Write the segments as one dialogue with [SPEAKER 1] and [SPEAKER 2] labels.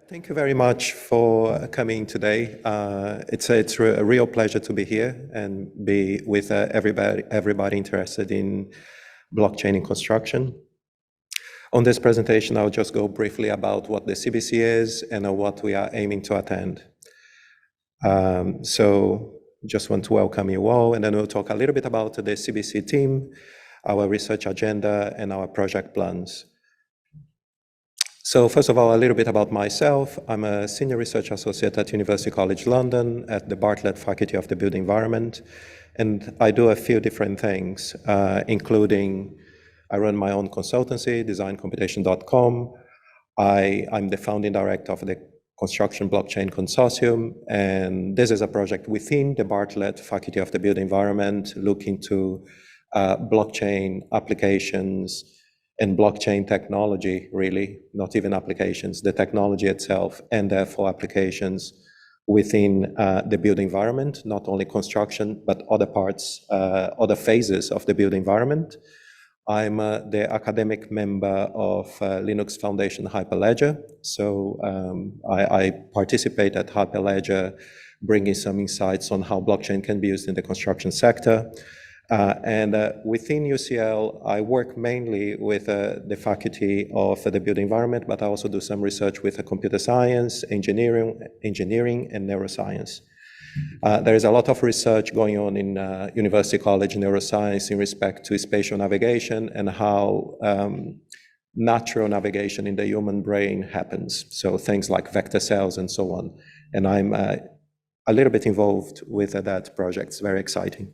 [SPEAKER 1] Thank you very much for coming today. It's a real pleasure to be here and be with everybody interested in blockchain in construction. On this presentation, I'll just go briefly about what the CBC is and what we are aiming to attend. So just want to welcome you all, and then we'll talk a little bit about the CBC team, our research agenda, and our project plans. So first of all, a little bit about myself. I'm a senior research associate at University College London at the Bartlett Faculty of the Built Environment. And I do a few different things, including I run my own consultancy, designcomputation.com. I'm the founding director of the Construction Blockchain Consortium. And this is a project within the Bartlett Faculty of the Built Environment looking to blockchain applications and blockchain technology, really, not even applications, the technology itself, and therefore applications within the built environment, not only construction, but other parts, other phases of the built environment. I'm the academic member of Linux Foundation Hyperledger. So I participate at Hyperledger, bringing some insights on how blockchain can be used in the construction sector. And within UCL, I work mainly with the faculty of the built environment, but I also do some research with computer science, engineering, and neuroscience. There is a lot of research going on in University College Neuroscience in respect to spatial navigation and how natural navigation in the human brain happens. So things like vector cells and so on. And I'm a little bit involved with that project. It's very exciting.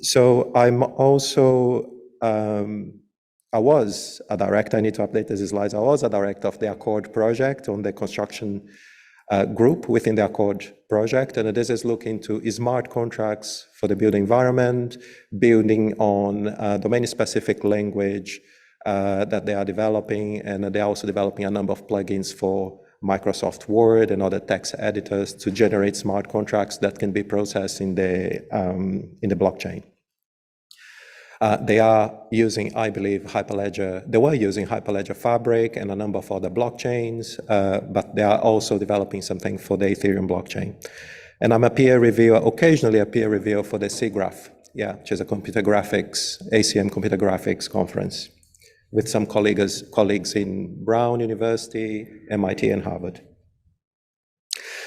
[SPEAKER 1] So I'm also, I was a director, I need to update these slides. I was a director of the Accord project on the construction group within the Accord project. And this is looking to smart contracts for the built environment, building on domain-specific language that they are developing. And they're also developing a number of plugins for Microsoft Word and other text editors to generate smart contracts that can be processed in the blockchain. They are using, I believe, Hyperledger. They were using Hyperledger Fabric and a number of other blockchains, but they are also developing something for the Ethereum blockchain. And I'm a peer reviewer, occasionally a peer reviewer for the SIGGRAPH, which is a computer graphics, ACM computer graphics conference, with some colleagues in Brown University, MIT, and Harvard.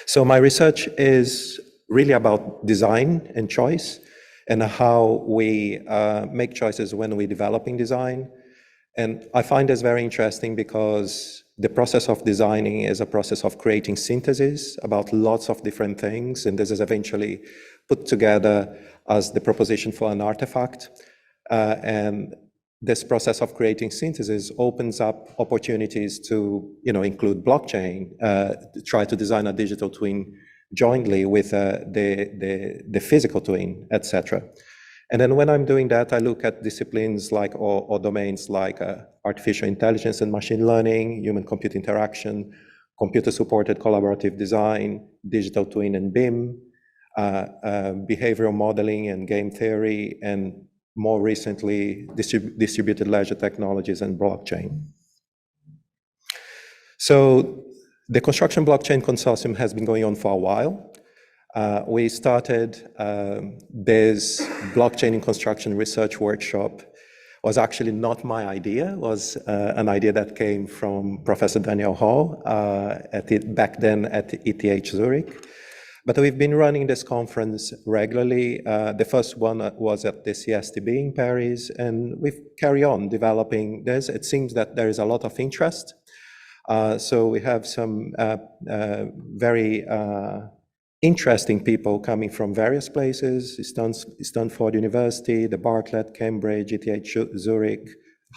[SPEAKER 1] So my research is really about design and choice and how we make choices when we're developing design. And I find this very interesting because the process of designing is a process of creating synthesis about lots of different things, and this is eventually put together as the proposition for an artifact. And this process of creating synthesis opens up opportunities to, include blockchain, try to design a digital twin jointly with the physical twin, etc. And then when I'm doing that, I look at disciplines like or domains like artificial intelligence and machine learning, human-computer interaction, computer-supported collaborative design, digital twin and BIM, behavioral modeling and game theory, and more recently, distributed ledger technologies and blockchain. So the Construction Blockchain Consortium has been going on for a while. We started this blockchain in construction research workshop. Was actually not my idea, was an idea that came from Professor Daniel Hall back then at ETH Zurich. But we've been running this conference regularly. The first one was at the CSTB in Paris, and we've carried on developing this. It seems that there is a lot of interest. So we have some very interesting people coming from various places, Stanford University, the Bartlett, Cambridge, ETH Zurich,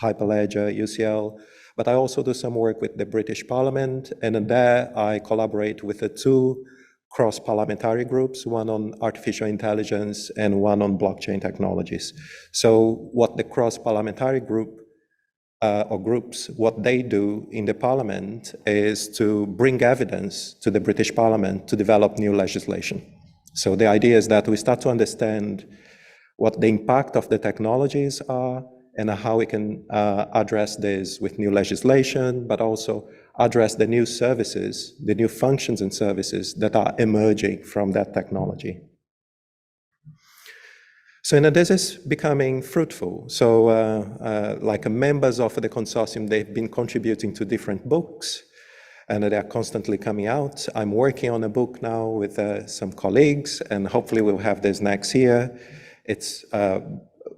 [SPEAKER 1] Hyperledger, UCL. But I also do some work with the British Parliament, and in there I collaborate with the two cross-parliamentary groups, one on artificial intelligence and one on blockchain technologies. So what the cross-parliamentary group or groups, what they do in the parliament is to bring evidence to the British Parliament to develop new legislation. So the idea is that we start to understand what the impact of the technologies are and how we can address this with new legislation, but also address the new services, the new functions and services that are emerging from that technology. So this is becoming fruitful. So like members of the consortium, they've been contributing to different books, and they are constantly coming out. I'm working on a book now with some colleagues, and hopefully we'll have this next year. It's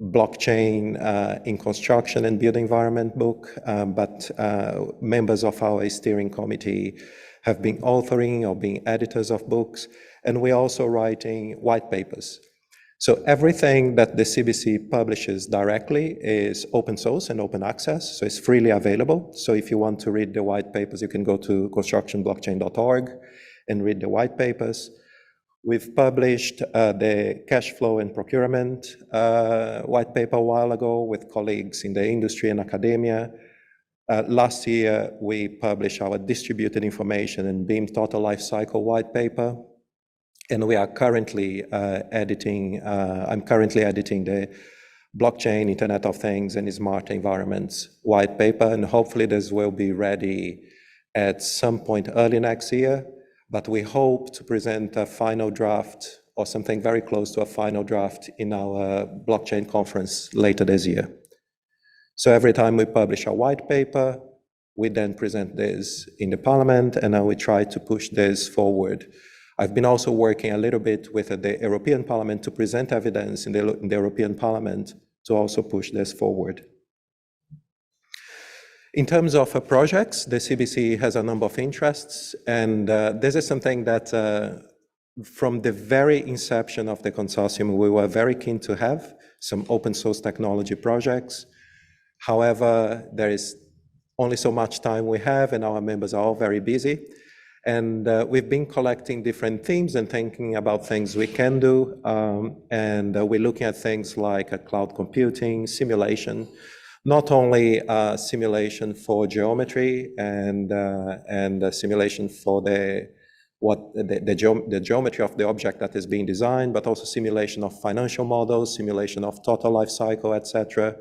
[SPEAKER 1] blockchain in construction and built environment book, but members of our steering committee have been authoring or being editors of books, and we're also writing white papers. So everything that the CBC publishes directly is open source and open access, so it's freely available. So if you want to read the white papers, you can go to constructionblockchain.org and read the white papers. We've published the cash flow and procurement white paper a while ago with colleagues in the industry and academia. Last year, we published our distributed information and BIM total lifecycle white paper. And we are currently editing, I'm currently editing the blockchain, Internet of Things, and smart environments white paper, and hopefully this will be ready at some point early next year, but we hope to present a final draft or something very close to a final draft in our blockchain conference later this year. So every time we publish a white paper, we then present this in the Parliament, and now we try to push this forward. I've been also working a little bit with the European Parliament to present evidence in the European Parliament to also push this forward. In terms of projects, the CBC has a number of interests, and this is something that from the very inception of the consortium, we were very keen to have some open source technology projects. However, there is only so much time we have, and our members are all very busy. And we've been collecting different themes and thinking about things we can do. And we're looking at things like cloud computing, simulation, not only simulation for geometry and simulation for the geometry of the object that is being designed, but also simulation of financial models, simulation of total life cycle, etc.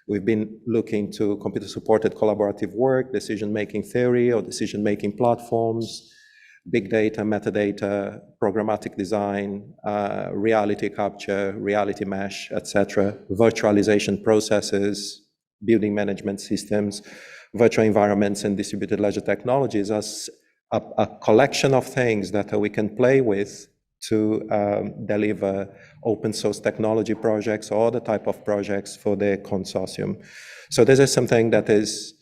[SPEAKER 1] We've been looking to computer-supported collaborative work, decision-making theory or decision-making platforms, big data, metadata, programmatic design, reality capture, reality mesh, etc., virtualization processes, building management systems, virtual environments, and distributed ledger technologies as a collection of things that we can play with to deliver open source technology projects or other type of projects for the consortium. So this is something that is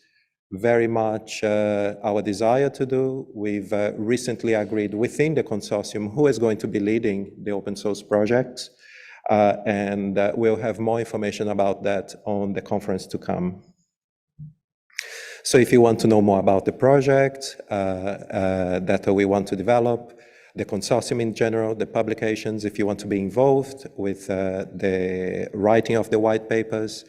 [SPEAKER 1] very much our desire to do. We've recently agreed within the consortium who is going to be leading the open source projects, and we'll have more information about that on the conference to come. So if you want to know more about the project that we want to develop, the consortium in general, the publications, if you want to be involved with the writing of the white papers,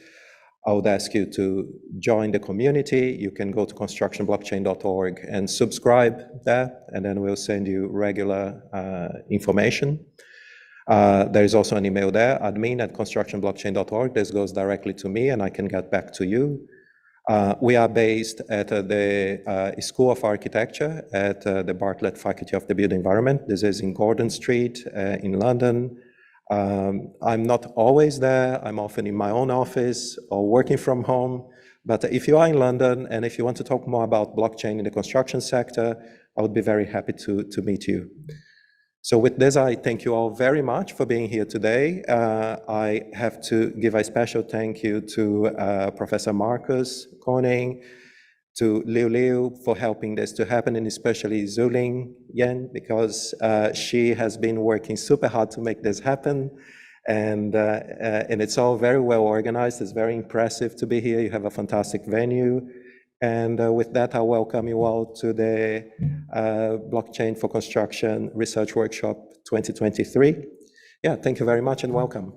[SPEAKER 1] I would ask you to join the community. You can go to constructionblockchain.org and subscribe there, and then we'll send you regular information. There is also an email there, admin@constructionblockchain.org. This goes directly to me, and I can get back to you. We are based at the School of Architecture at the Bartlett Faculty of the Built Environment. This is in Gordon Street in London. I'm not always there. I'm often in my own office or working from home. But if you are in London and if you want to talk more about blockchain in the construction sector, I would be very happy to meet you. So with this, I thank you all very much for being here today. I have to give a special thank you to Professor Marcus Koning, to Liu for helping this to happen, and especially Zuling Yan, because she has been working super hard to make this happen. And it's all very well organized. It's very impressive to be here. You have a fantastic venue. And with that, I welcome you all to the Blockchain for Construction Research Workshop 2023. Yeah, thank you very much and welcome.